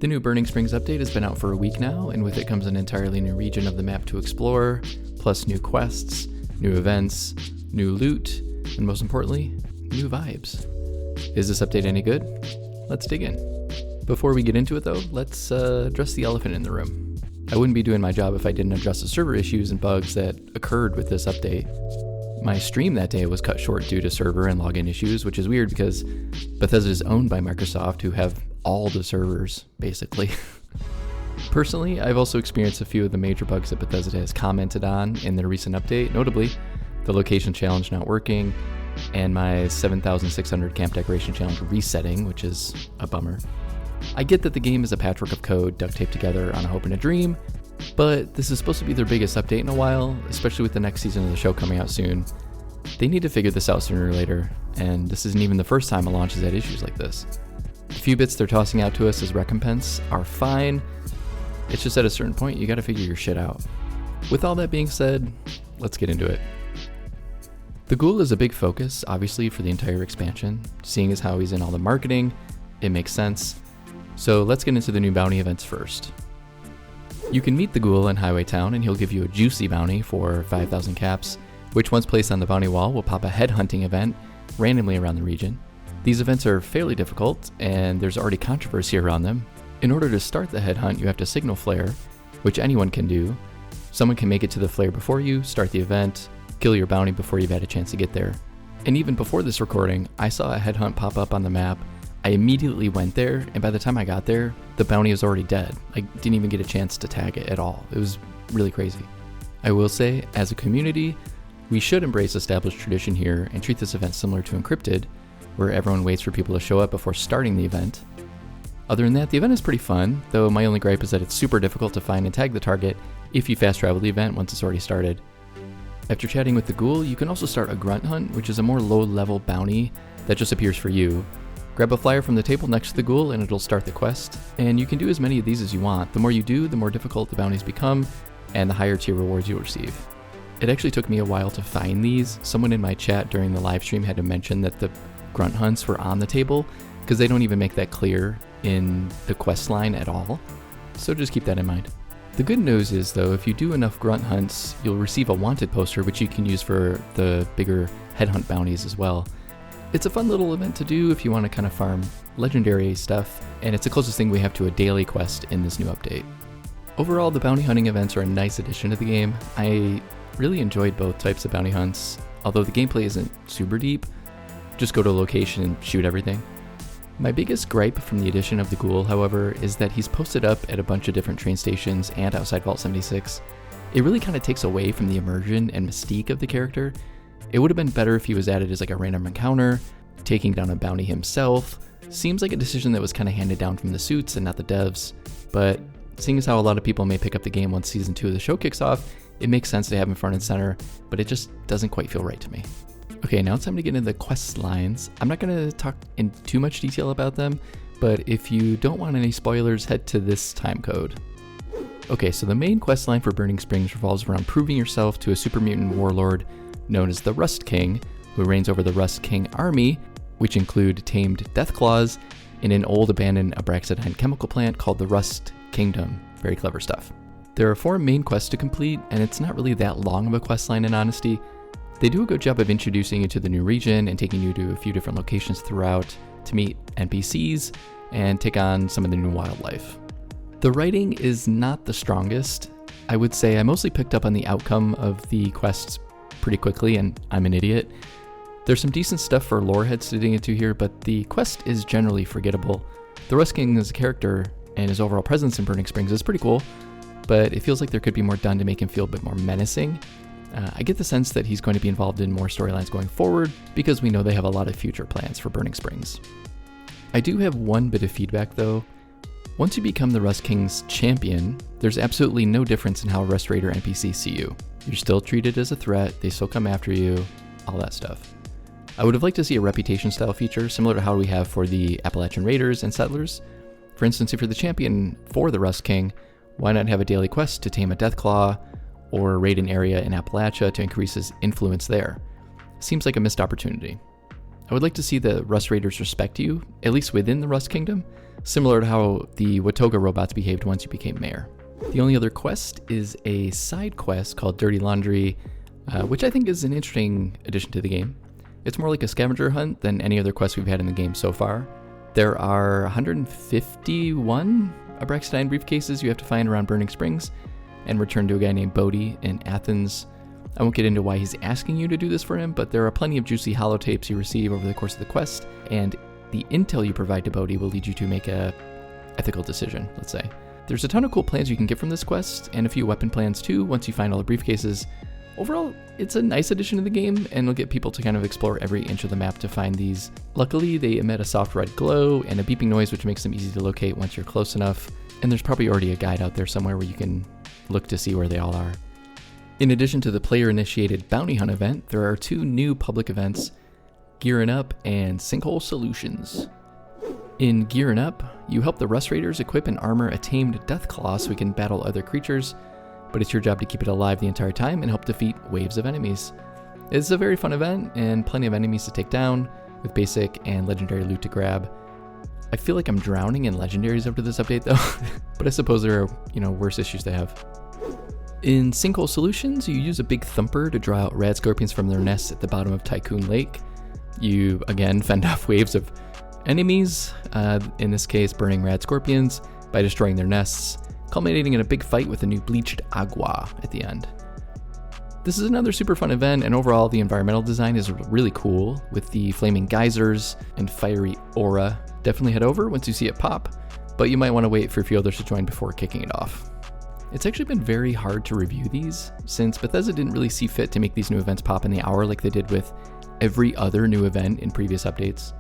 The new Burning Springs update has been out for a week now, and with it comes an entirely new region of the map to explore, plus new quests, new events, new loot, and most importantly, new vibes. Is this update any good? Let's dig in. Before we get into it though, let's address the elephant in the room. I wouldn't be doing my job if I didn't address the server issues and bugs that occurred with this update. My stream that day was cut short due to server and login issues, which is weird because Bethesda is owned by Microsoft, who have all the servers, basically. Personally, I've also experienced a few of the major bugs that Bethesda has commented on in their recent update, notably the location challenge not working, and my 7,600 camp decoration challenge resetting, which is a bummer. I get that the game is a patchwork of code duct taped together on a hope and a dream, but this is supposed to be their biggest update in a while, especially with the next season of the show coming out soon. They need to figure this out sooner or later, and this isn't even the first time a launch has had issues like this. The few bits they're tossing out to us as recompense are fine, it's just at a certain point you gotta figure your shit out. With all that being said, let's get into it. The ghoul is a big focus, obviously, for the entire expansion. Seeing as how he's in all the marketing, it makes sense. So let's get into the new bounty events first. You can meet the ghoul in Highway Town and he'll give you a juicy bounty for 5,000 caps, which once placed on the bounty wall will pop a headhunting event randomly around the region. These events are fairly difficult and there's already controversy around them. In order to start the headhunt, you have to signal flare, which anyone can do. Someone can make it to the flare before you, start the event, kill your bounty before you've had a chance to get there. And even before this recording, I saw a headhunt pop up on the map. I immediately went there, and by the time I got there, the bounty was already dead. I didn't even get a chance to tag it at all. It was really crazy. I will say, as a community, we should embrace established tradition here and treat this event similar to Encrypted, where everyone waits for people to show up before starting the event. Other than that, the event is pretty fun, though my only gripe is that it's super difficult to find and tag the target if you fast travel the event once it's already started. After chatting with the ghoul, you can also start a grunt hunt, which is a more low-level bounty that just appears for you. Grab a flyer from the table next to the ghoul and it'll start the quest, and you can do as many of these as you want. The more you do, the more difficult the bounties become, and the higher tier rewards you'll receive. It actually took me a while to find these. Someone in my chat during the live stream had to mention that the grunt hunts were on the table, because they don't even make that clear in the quest line at all, so just keep that in mind. The good news is though, if you do enough grunt hunts, you'll receive a wanted poster which you can use for the bigger headhunt bounties as well. It's a fun little event to do if you want to kind of farm legendary stuff, and it's the closest thing we have to a daily quest in this new update. Overall, the bounty hunting events are a nice addition to the game. I really enjoyed both types of bounty hunts, although the gameplay isn't super deep. Just go to a location and shoot everything. My biggest gripe from the addition of the ghoul, however, is that he's posted up at a bunch of different train stations and outside Vault 76. It really kind of takes away from the immersion and mystique of the character. It would have been better if he was added as like a random encounter, taking down a bounty himself. Seems like a decision that was kind of handed down from the suits and not the devs, but seeing as how a lot of people may pick up the game once Season 2 of the show kicks off, it makes sense to have him front and center, but it just doesn't quite feel right to me. Okay, now it's time to get into the quest lines. I'm not going to talk in too much detail about them, but if you don't want any spoilers, head to this time code. Okay, so the main quest line for Burning Springs revolves around proving yourself to a super mutant warlord known as the Rust King, who reigns over the Rust King army, which include tamed Deathclaws in an old abandoned Abraxadine chemical plant called the Rust Kingdom. Very clever stuff. There are 4 main quests to complete, and it's not really that long of a quest line in honesty. They do a good job of introducing you to the new region and taking you to a few different locations throughout to meet NPCs and take on some of the new wildlife. The writing is not the strongest. I would say I mostly picked up on the outcome of the quests pretty quickly, and I'm an idiot. There's some decent stuff for lore heads to dig into here, but the quest is generally forgettable. The Rust King as a character and his overall presence in Burning Springs is pretty cool, but it feels like there could be more done to make him feel a bit more menacing. I get the sense that he's going to be involved in more storylines going forward, because we know they have a lot of future plans for Burning Springs. I do have one bit of feedback though. Once you become the Rust King's champion, there's absolutely no difference in how Rust Raider NPCs see you. You're still treated as a threat, they still come after you, all that stuff. I would have liked to see a reputation style feature similar to how we have for the Appalachian Raiders and Settlers. For instance, if you're the champion for the Rust King, why not have a daily quest to tame a Deathclaw or raid an area in Appalachia to increase his influence there? Seems like a missed opportunity. I would like to see the Rust Raiders respect you, at least within the Rust Kingdom, similar to how the Watoga robots behaved once you became mayor. The only other quest is a side quest called Dirty Laundry, which I think is an interesting addition to the game. It's more like a scavenger hunt than any other quest we've had in the game so far. There are 151 Abraxadine briefcases you have to find around Burning Springs and return to a guy named Bodhi in Athens. I won't get into why he's asking you to do this for him, but there are plenty of juicy holotapes you receive over the course of the quest, and the intel you provide to Bodhi will lead you to make a ethical decision, let's say. There's a ton of cool plans you can get from this quest, and a few weapon plans too once you find all the briefcases. Overall, it's a nice addition to the game, and it'll get people to kind of explore every inch of the map to find these. Luckily, they emit a soft red glow and a beeping noise, which makes them easy to locate once you're close enough, and there's probably already a guide out there somewhere where you can look to see where they all are. In addition to the player-initiated Bounty Hunt event, there are 2 new public events, Gearin' Up and Sinkhole Solutions. In Gearin' Up, you help the Rust Raiders equip and armor a tamed Deathclaw so we can battle other creatures, but it's your job to keep it alive the entire time and help defeat waves of enemies. It's a very fun event and plenty of enemies to take down, with basic and legendary loot to grab. I feel like I'm drowning in legendaries after this update though, but I suppose there are, worse issues to have. In Sinkhole Solutions, you use a big thumper to draw out rad scorpions from their nests at the bottom of Tycoon Lake. You, again, fend off waves of enemies, in this case burning rad scorpions, by destroying their nests, culminating in a big fight with a new bleached agua at the end. This is another super fun event, and overall the environmental design is really cool, with the flaming geysers and fiery aura. Definitely head over once you see it pop, but you might want to wait for a few others to join before kicking it off. It's actually been very hard to review these, since Bethesda didn't really see fit to make these new events pop in the hour like they did with every other new event in previous updates.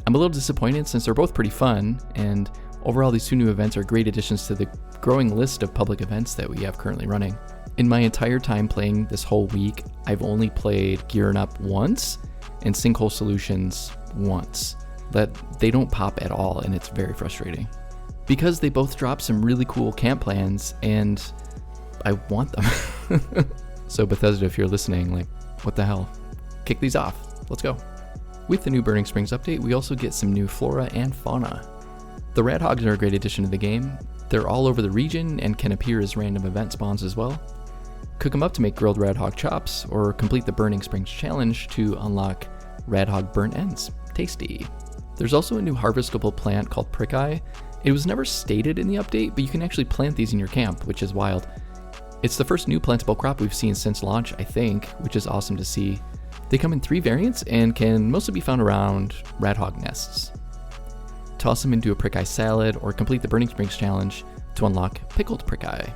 I'm a little disappointed since they're both pretty fun, and overall these 2 new events are great additions to the growing list of public events that we have currently running. In my entire time playing this whole week, I've only played Gearin' Up once and Sinkhole Solutions once. They don't pop at all, and it's very frustrating. Because they both drop some really cool camp plans, and I want them. So Bethesda, if you're listening, what the hell? Kick these off. Let's go. With the new Burning Springs update, we also get some new flora and fauna. The rad hogs are a great addition to the game. They're all over the region and can appear as random event spawns as well. Cook them up to make grilled rad hog chops, or complete the Burning Springs challenge to unlock rad hog burnt ends. Tasty. There's also a new harvestable plant called prickeye. It was never stated in the update, but you can actually plant these in your camp, which is wild. It's the first new plantable crop we've seen since launch, I think, which is awesome to see. They come in 3 variants and can mostly be found around rad hog nests. Toss them into a prickeye salad or complete the Burning Springs challenge to unlock pickled prickeye.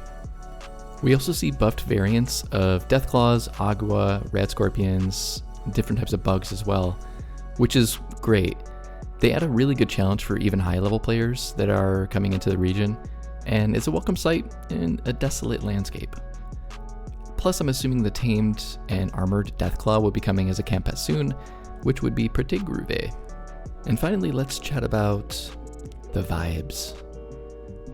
We also see buffed variants of Deathclaws, agua, rad scorpions, different types of bugs as well, which is great. They add a really good challenge for even high-level players that are coming into the region, and it's a welcome sight in a desolate landscape. Plus, I'm assuming the tamed and armored Deathclaw will be coming as a camp pet soon, which would be pretty groovy. And finally, let's chat about the vibes.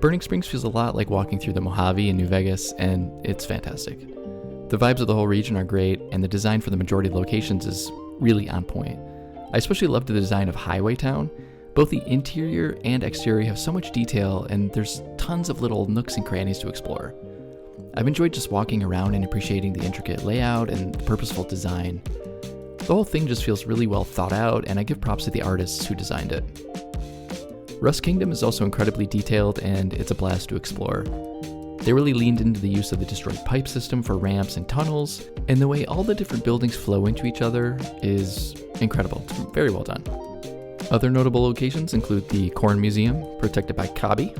Burning Springs feels a lot like walking through the Mojave in New Vegas, and it's fantastic. The vibes of the whole region are great, and the design for the majority of locations is really on point. I especially loved the design of Highway Town. Both the interior and exterior have so much detail, and there's tons of little nooks and crannies to explore. I've enjoyed just walking around and appreciating the intricate layout and the purposeful design. The whole thing just feels really well thought out, and I give props to the artists who designed it. Rust Kingdom is also incredibly detailed, and it's a blast to explore. They really leaned into the use of the destroyed pipe system for ramps and tunnels, and the way all the different buildings flow into each other is incredible. It's very well done. Other notable locations include the Corn Museum, protected by Kabi,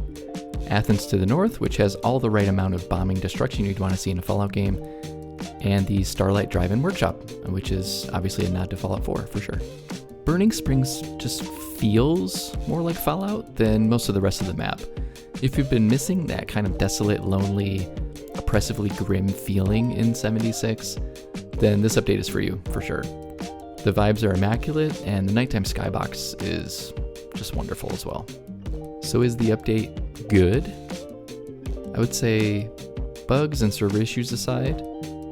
Athens to the north, which has all the right amount of bombing destruction you'd want to see in a Fallout game, and the Starlight Drive-In Workshop, which is obviously a nod to Fallout 4 for sure. Burning Springs just feels more like Fallout than most of the rest of the map. If you've been missing that kind of desolate, lonely, oppressively grim feeling in 76, then this update is for you, for sure. The vibes are immaculate, and the nighttime skybox is just wonderful as well. So is the update good? I would say bugs and server issues aside,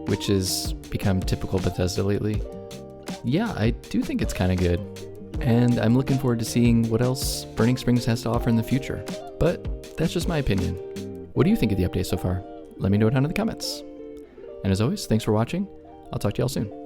which has become typical Bethesda lately, yeah, I do think it's kind of good. And I'm looking forward to seeing what else Burning Springs has to offer in the future. But that's just my opinion. What do you think of the update so far? Let me know down in the comments. And as always, thanks for watching. I'll talk to y'all soon.